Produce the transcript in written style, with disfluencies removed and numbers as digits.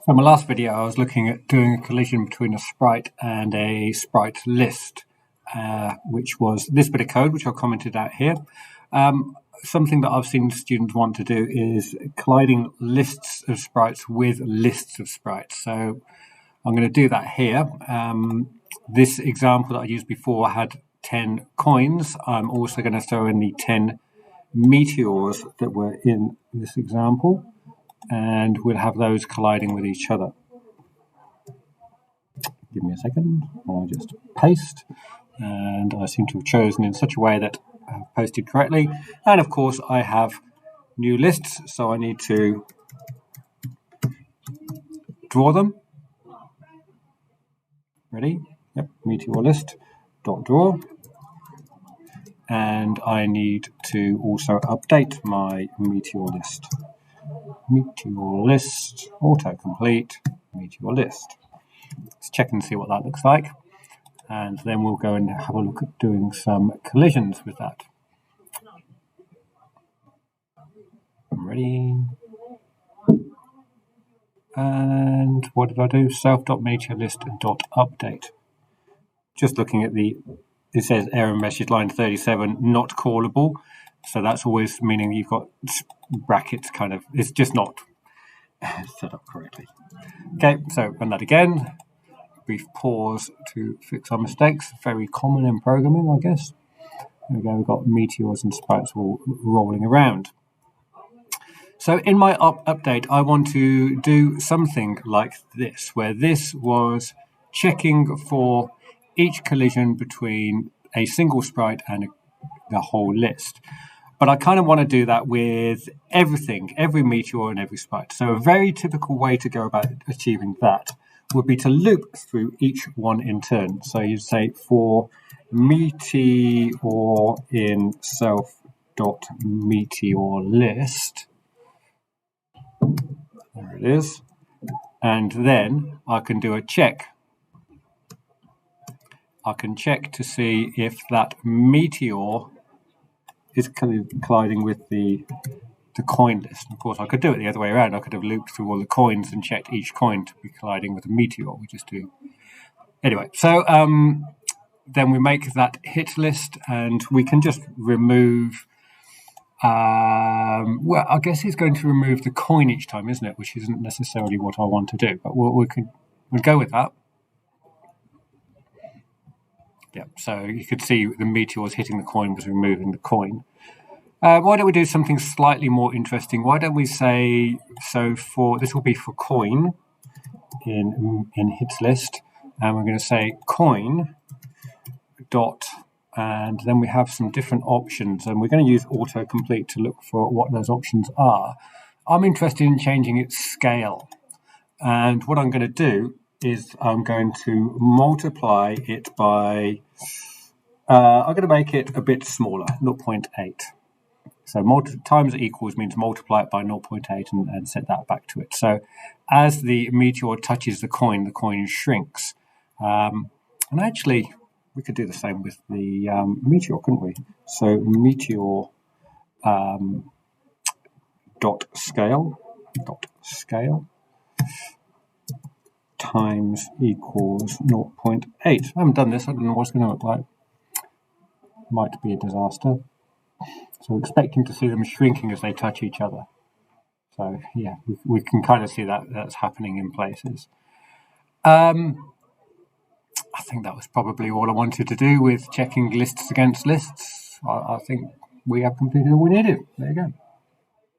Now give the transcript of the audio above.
From my last video, I was looking at doing a collision between a sprite and a sprite list, which was this bit of code, which I commented out here. Something that I've seen students want to do is colliding lists of sprites with lists of sprites. So I'm going to do that here. This example that I used before had 10 coins. I'm also going to throw in the 10 meteors that were in this example, and we'll have those colliding with each other. Give me a second. I'll just paste, and I seem to have chosen in such a way that I've posted correctly. And of course I have new lists, so I need to draw them. Ready? Yep, meteor list dot draw. And I need to also update my meteor list. Meteor list, autocomplete, meteor list. Let's check and see what that looks like. And then we'll go and have a look at doing some collisions with that. I'm ready. And what did I do? Self.meteorlist.update. Just looking at it says error message line 37, not callable. So that's always meaning you've got brackets kind of, it's just not set up correctly. Okay, so run that again. Brief pause to fix our mistakes. Very common in programming, I guess. There we go, we've got meteors and sprites all rolling around. So in my update, I want to do something like this, where this was checking for each collision between a single sprite and the whole list. But I kind of want to do that with everything, every meteor and every sprite. So a very typical way to go about achieving that would be to loop through each one in turn. So you'd say for meteor in self.meteorlist, there it is, and then I can do a check. I can check to see if that meteor is colliding with the coin list. Of course, I could do it the other way around. I could have looped through all the coins and checked each coin to be colliding with a meteor. We just do. Anyway, so then we make that hit list, and we can just remove. Well, I guess it's going to remove the coin each time, isn't it? Which isn't necessarily what I want to do, but we'll go with that. Yeah, so you could see the meteors hitting the coin was removing the coin. Why don't we do something slightly more interesting? Why don't we say, so for this will be for coin in hits list, and we're going to say coin dot, and then we have some different options, and we're going to use autocomplete to look for what those options are. I'm interested in changing its scale, and what I'm going to do is I'm going to multiply it by, I'm going to make it a bit smaller, 0.8. So times or equals means multiply it by 0.8 and set that back to it. So as the meteor touches the coin shrinks. And actually, we could do the same with the meteor, couldn't we? So meteor dot scale times equals 0.8. I haven't done this. I don't know what it's going to look like. Might be a disaster. So we're expecting to see them shrinking as they touch each other. So yeah, we can kind of see that's happening in places. I think that was probably all I wanted to do with checking lists against lists. I think we have completed all we needed. There you go.